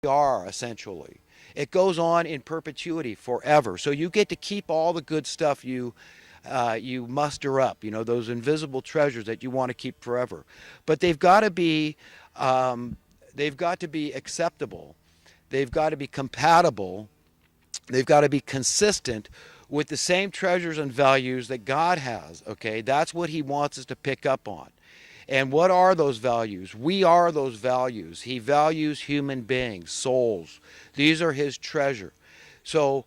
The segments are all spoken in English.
are, essentially. It goes on in perpetuity forever. So you get to keep all the good stuff you muster up, those invisible treasures that you want to keep forever. But they've got to be acceptable. They've got to be compatible. They've got to be consistent with the same treasures and values that God has. Okay, that's what He wants us to pick up on. And what are those values? We are those values. He values human beings, souls. These are His treasure. So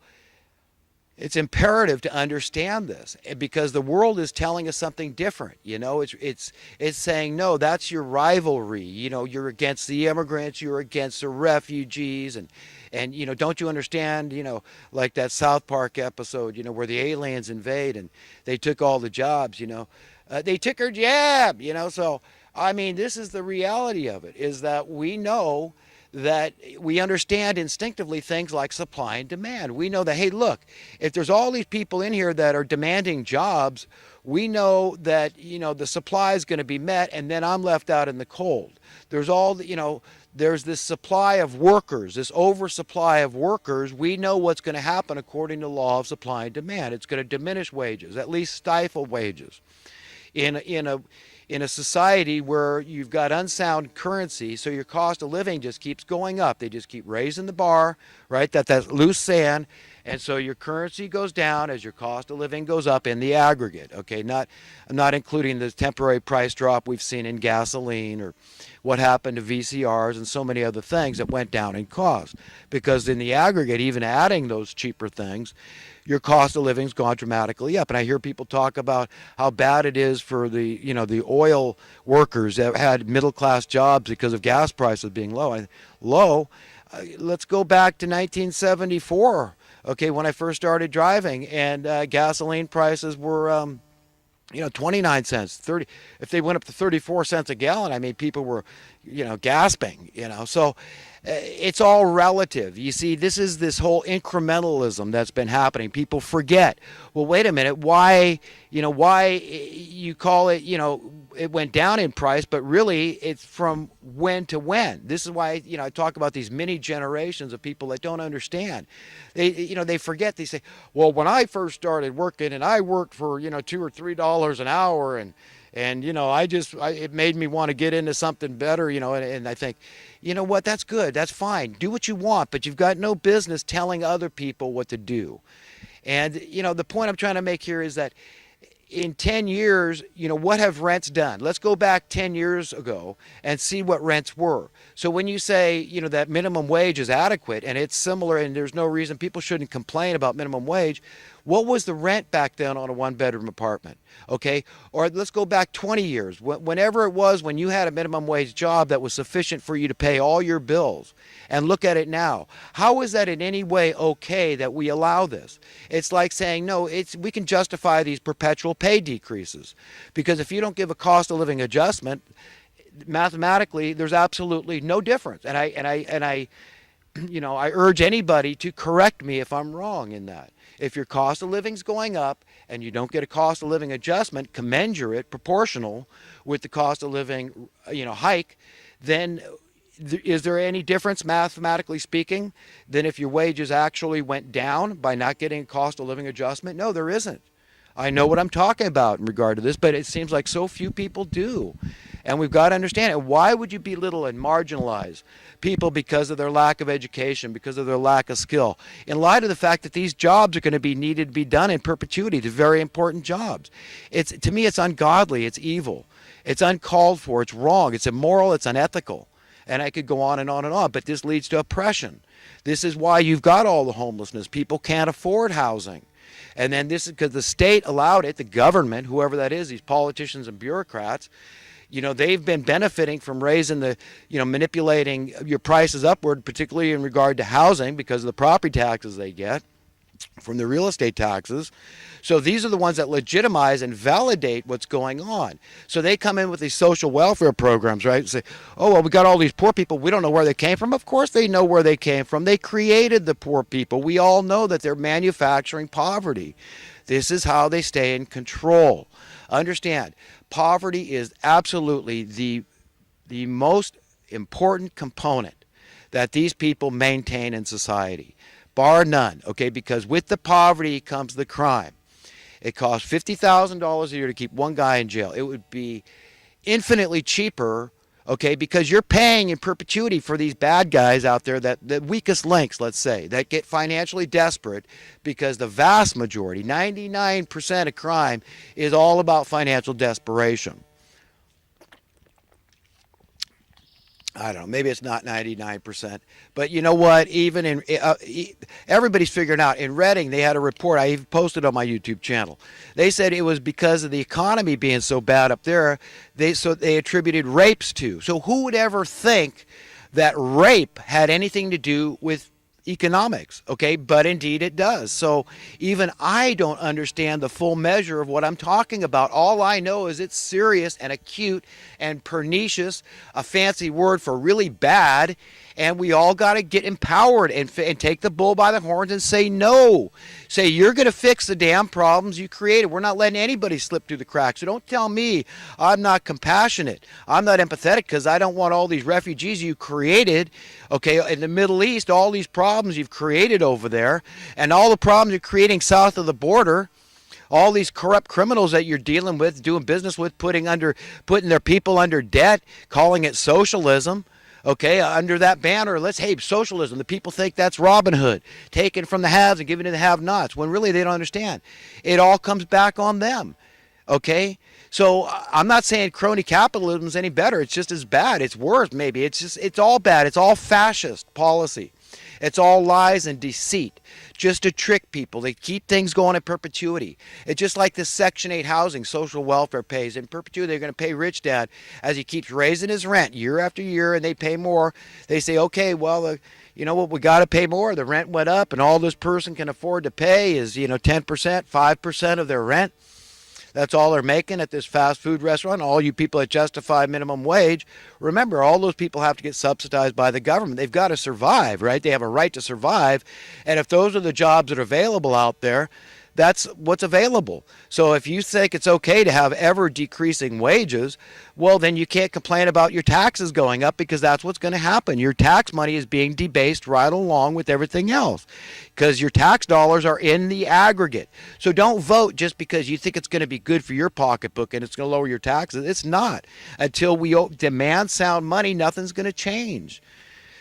it's imperative to understand this, because the world is telling us something different. It's saying, no, that's your rivalry. You're against the immigrants, you're against the refugees, and don't you understand? Like that South Park episode, where the aliens invade and they took all the jobs. They took her jab. So I mean, this is the reality of it: is that we know that we understand instinctively things like supply and demand. We know that, hey, look, if there's all these people in here that are demanding jobs, we know that, the supply is going to be met, and then I'm left out in the cold. There's this supply of workers, this oversupply of workers. We know what's going to happen according to the law of supply and demand. It's going to diminish wages, at least stifle wages. In a society where you've got unsound currency, so your cost of living just keeps going up. They just keep raising the bar, right? That's loose sand. And so your currency goes down as your cost of living goes up in the aggregate. Okay, I'm not including the temporary price drop we've seen in gasoline, or what happened to VCRs and so many other things that went down in cost. Because in the aggregate, even adding those cheaper things, your cost of living's gone dramatically up. And I hear people talk about how bad it is for the oil workers that had middle class jobs because of gas prices being low. Let's go back to 1974. Okay, when I first started driving, and gasoline prices were 29 cents, 30. If they went up to 34 cents a gallon, I mean, people were, gasping. So it's all relative. You see, this whole incrementalism that's been happening. People forget. Well, wait a minute. Why you call it? It went down in price, but really it's from when to when. This is why I talk about these mini generations of people that don't understand. They forget. They say, well, when I first started working, and I worked for $2 or $3 an hour, and it made me want to get into something better, and I think, what, that's good, that's fine, do what you want, but you've got no business telling other people what to do. And the point I'm trying to make here is that in 10 years, what have rents done? Let's go back 10 years ago and see what rents were. So when you say, that minimum wage is adequate and it's similar and there's no reason people shouldn't complain about minimum wage, what was the rent back then on a one-bedroom apartment? Okay, or let's go back 20 years. Whenever it was when you had a minimum wage job that was sufficient for you to pay all your bills, and look at it now. How is that in any way okay that we allow this? It's like saying, no, we can justify these perpetual pay decreases, because if you don't give a cost of living adjustment, mathematically there's absolutely no difference. And I urge anybody to correct me if I'm wrong in that. If your cost of living's going up and you don't get a cost of living adjustment commensurate, proportional with the cost of living, hike, then is there any difference, mathematically speaking, than if your wages actually went down by not getting a cost of living adjustment? No, there isn't. I know what I'm talking about in regard to this, but it seems like so few people do. And we've got to understand it. Why would you belittle and marginalize people because of their lack of education, because of their lack of skill, in light of the fact that these jobs are going to be needed to be done in perpetuity? They're very important jobs. To me, it's ungodly. It's evil. It's uncalled for. It's wrong. It's immoral. It's unethical. And I could go on and on and on, but this leads to oppression. This is why you've got all the homelessness. People can't afford housing. And then this is because the state allowed it, the government, whoever that is, these politicians and bureaucrats, they've been benefiting from raising manipulating your prices upward, particularly in regard to housing, because of the property taxes they get from the real estate taxes. So these are the ones that legitimize and validate what's going on. So they come in with these social welfare programs, right? And say, oh, well, we got all these poor people. We don't know where they came from. Of course they know where they came from. They created the poor people. We all know that they're manufacturing poverty. This is how they stay in control. Understand, poverty is absolutely the most important component that these people maintain in society, bar none, okay? Because with the poverty comes the crime. It costs $50,000 a year to keep one guy in jail. It would be infinitely cheaper, okay, because you're paying in perpetuity for these bad guys out there, that the weakest links, let's say, that get financially desperate, because the vast majority, 99% of crime, is all about financial desperation. I don't know, maybe it's not 99%, but you know what? Even in everybody's figuring out. In Reading, they had a report I even posted on my YouTube channel. They said it was because of the economy being so bad up there. They attributed rapes to. So who would ever think that rape had anything to do with economics? Okay, but indeed it does. So even I don't understand the full measure of what I'm talking about. All I know is it's serious and acute and pernicious, a fancy word for really bad, and we all got to get empowered and take the bull by the horns and say no. Say, you're going to fix the damn problems you created. We're not letting anybody slip through the cracks. So don't tell me I'm not compassionate. I'm not empathetic, because I don't want all these refugees you created, okay, in the Middle East, all these problems you've created over there, and all the problems you're creating south of the border, all these corrupt criminals that you're dealing with, doing business with, putting their people under debt, calling it socialism. Okay, under that banner, hey, socialism. The people think that's Robin Hood, taking from the haves and giving to the have-nots, when really they don't understand. It all comes back on them. Okay, so I'm not saying crony capitalism is any better. It's just as bad. It's worse, maybe. It's all bad. It's all fascist policy. It's all lies and deceit, just to trick people. They keep things going in perpetuity. It's just like this Section 8 housing, social welfare pays. In perpetuity, they're going to pay Rich Dad as he keeps raising his rent year after year, and they pay more. They say, okay, well, you know what, we got to pay more. The rent went up, and all this person can afford to pay is, 10%, 5% of their rent. That's all they're making at this fast food restaurant. All you people that justify minimum wage, remember, all those people have to get subsidized by the government. They've got to survive, right? They have a right to survive. And if those are the jobs that are available out there, that's what's available. So if you think it's okay to have ever decreasing wages, well, then you can't complain about your taxes going up, because that's what's going to happen. Your tax money is being debased right along with everything else, because your tax dollars are in the aggregate. So don't vote just because you think it's going to be good for your pocketbook and it's going to lower your taxes. It's not. Until we demand sound money, nothing's going to change.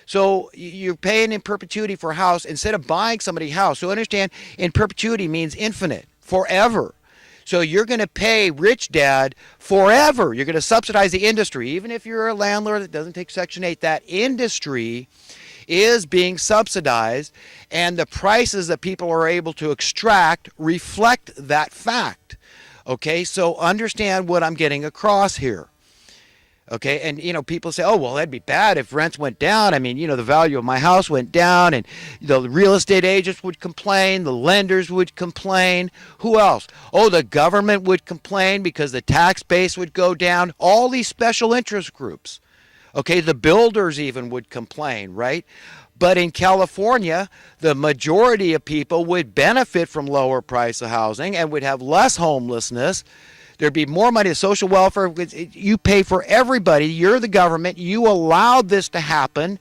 So you're paying in perpetuity for a house instead of buying somebody's house. So understand, in perpetuity means infinite, forever. So you're going to pay Rich Dad forever. You're going to subsidize the industry. Even if you're a landlord that doesn't take Section 8, that industry is being subsidized, and the prices that people are able to extract reflect that fact. Okay, so understand what I'm getting across here. Okay, and people say, oh, well, that'd be bad if rents went down. I mean, the value of my house went down, and the real estate agents would complain, the lenders would complain. Who else? Oh, the government would complain because the tax base would go down. All these special interest groups. Okay, the builders even would complain, right? But in California, the majority of people would benefit from lower price of housing and would have less homelessness. There'd be more money to social welfare. You pay for everybody. You're the government. You allowed this to happen.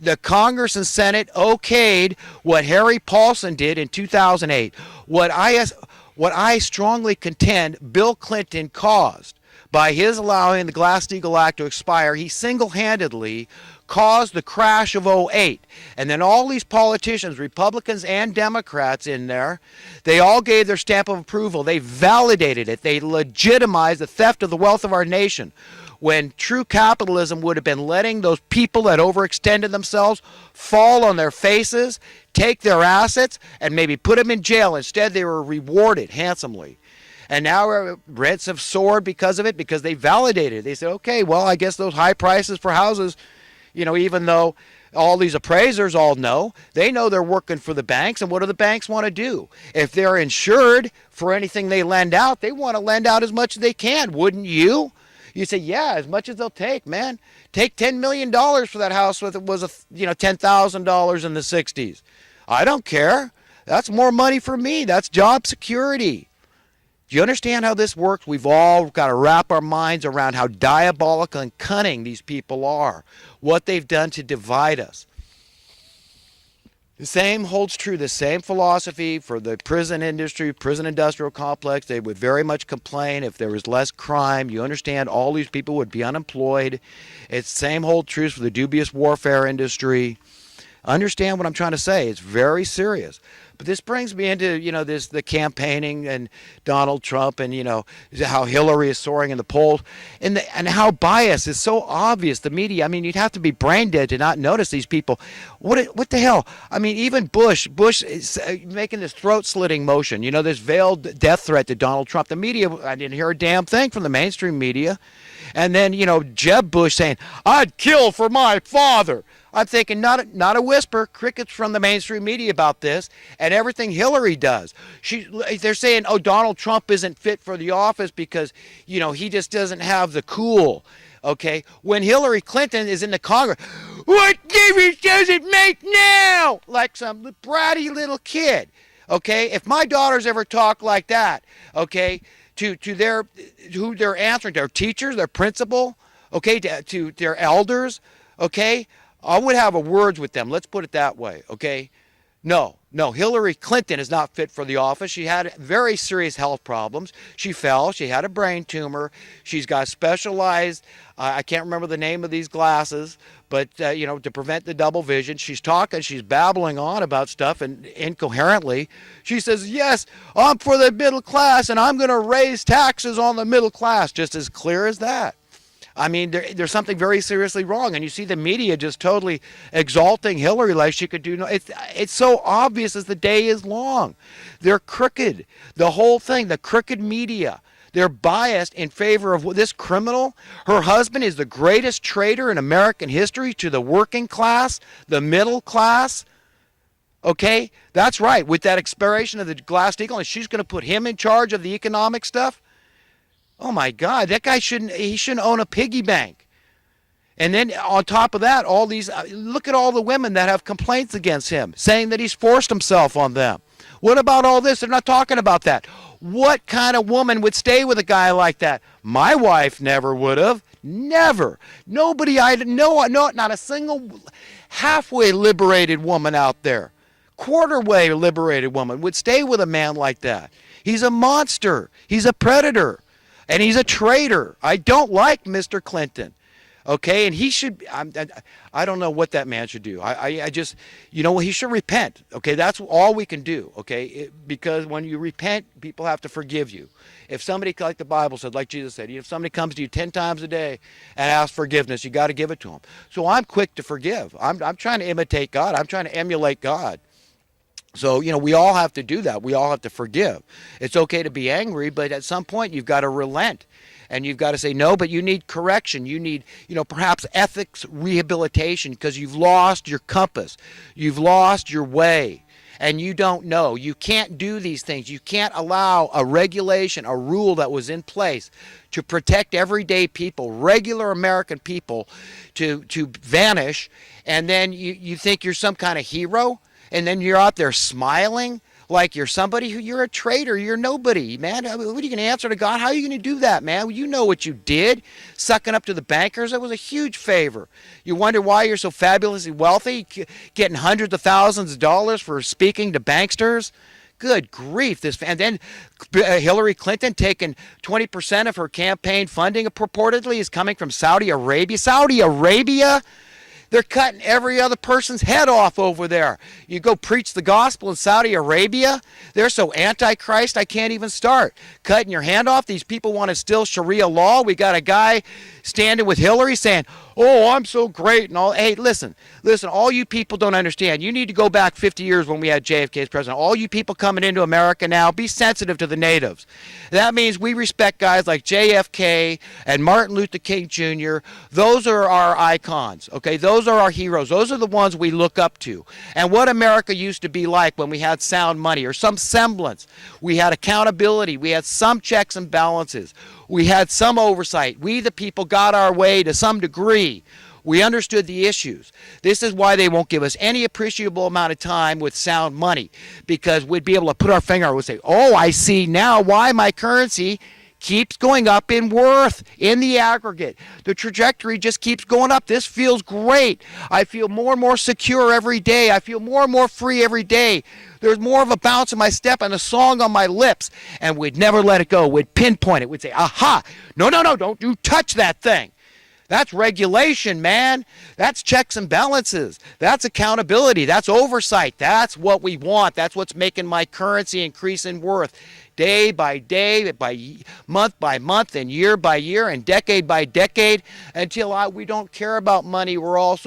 The Congress and Senate okayed what Harry Paulson did in 2008. What I strongly contend Bill Clinton caused by his allowing the Glass-Steagall Act to expire. He single-handedly caused the crash of '08. And then all these politicians, Republicans and Democrats in there, they all gave their stamp of approval. They validated it. They legitimized the theft of the wealth of our nation, when true capitalism would have been letting those people that overextended themselves fall on their faces, take their assets, and maybe put them in jail. Instead, they were rewarded handsomely. And now rents have soared because of it, because they validated it. They said, okay, well, I guess those high prices for houses, even though all these appraisers all know, they know they're working for the banks. And what do the banks want to do? If they're insured for anything they lend out, they want to lend out as much as they can. Wouldn't you? You say, yeah, as much as they'll take, man. Take $10 million for that house if it was $10,000 in the 60s. I don't care. That's more money for me. That's job security. Do you understand how this works? We've all got to wrap our minds around how diabolical and cunning these people are, what they've done to divide us. The same holds true, the same philosophy for the prison industry, prison industrial complex. They would very much complain if there was less crime. You understand, all these people would be unemployed. It's the same holds true for the dubious warfare industry. Understand what I'm trying to say. It's very serious. But this brings me into, the campaigning and Donald Trump and, how Hillary is soaring in the polls and how bias is so obvious. The media, I mean, you'd have to be brain dead to not notice these people. What the hell? I mean, even Bush is making this throat-slitting motion, this veiled death threat to Donald Trump. The media, I didn't hear a damn thing from the mainstream media. And then, Jeb Bush saying, I'd kill for my father. I'm thinking not a whisper, crickets from the mainstream media about this, and everything Hillary does. They're saying, oh, Donald Trump isn't fit for the office because, he just doesn't have the cool. Okay, when Hillary Clinton is in the Congress, what difference does it make now? Like some bratty little kid. Okay, if my daughters ever talk like that, okay, to who they're answering, their teachers, their principal, okay, to their elders, okay, I would have a words with them. Let's put it that way, okay? No, Hillary Clinton is not fit for the office. She had very serious health problems. She fell. She had a brain tumor. She's got specialized, I can't remember the name of these glasses, but, to prevent the double vision. She's talking, she's babbling on about stuff and incoherently. She says, yes, I'm for the middle class and I'm going to raise taxes on the middle class. Just as clear as that. I mean, there's something very seriously wrong, and you see the media just totally exalting Hillary like she could do no. It's so obvious as the day is long. They're crooked. The whole thing, the crooked media. They're biased in favor of this criminal. Her husband is the greatest traitor in American history to the working class, the middle class. Okay, that's right. With that expiration of the Glass-Steagall, she's going to put him in charge of the economic stuff. Oh my God, that guy shouldn't own a piggy bank. And then on top of that, all these, look at all the women that have complaints against him, saying that he's forced himself on them. What about all this? They're not talking about that. What kind of woman would stay with a guy like that? My wife never would have. Never. Nobody I know, not a single halfway liberated woman out there, quarter-way liberated woman would stay with a man like that. He's a monster. He's a predator. And he's a traitor. I don't like Mr. Clinton. Okay, and he should, I don't know what that man should do. I just, he should repent. Okay, that's all we can do. Okay, because when you repent, people have to forgive you. If somebody, like the Bible said, like Jesus said, if somebody comes to you 10 times a day and asks forgiveness, you got to give it to them. So I'm quick to forgive. I'm trying to imitate God. I'm trying to emulate God. So, we all have to do that. We all have to forgive. It's okay to be angry, but at some point you've got to relent. And you've got to say, no, but you need correction. You need, perhaps ethics rehabilitation because you've lost your compass. You've lost your way. And you don't know. You can't do these things. You can't allow a regulation, a rule that was in place to protect everyday people, regular American people, to vanish. And then you think you're some kind of hero. And then you're out there smiling like you're somebody you're a traitor. You're nobody, man. What are you going to answer to God? How are you going to do that, man? You know what you did, sucking up to the bankers. That was a huge favor. You wonder why you're so fabulously wealthy, getting hundreds of thousands of dollars for speaking to banksters. Good grief. And then Hillary Clinton taking 20% of her campaign funding purportedly is coming from Saudi Arabia. Saudi Arabia? They're cutting every other person's head off over there. You go preach the gospel in Saudi Arabia, they're so antichrist I can't even start. Cutting your hand off, these people want to still Sharia law. We got a guy standing with Hillary saying, oh, I'm so great and all. Hey, listen, all you people don't understand. You need to go back 50 years when we had JFK as president. All you people coming into America now, be sensitive to the natives. That means we respect guys like JFK and Martin Luther King Jr. Those are our icons, okay? Those are our heroes. Those are the ones we look up to. And what America used to be like when we had sound money or some semblance. We had accountability. We had some checks and balances. We had some oversight. We, the people, got our way to some degree. We understood the issues. This is why they won't give us any appreciable amount of time with sound money, because we'd be able to put our finger on it and say, oh, I see now why my currency keeps going up in worth in the aggregate. The trajectory just keeps going up. This feels great. I feel more and more secure every day. I feel more and more free every day. There's more of a bounce in my step and a song on my lips. And we'd never let it go. We'd pinpoint it. We'd say, aha, no, don't you touch that thing. That's regulation, man. That's checks and balances. That's accountability. That's oversight. That's what we want. That's what's making my currency increase in worth day by day, by month, and year by year, and decade by decade, until we don't care about money. We're also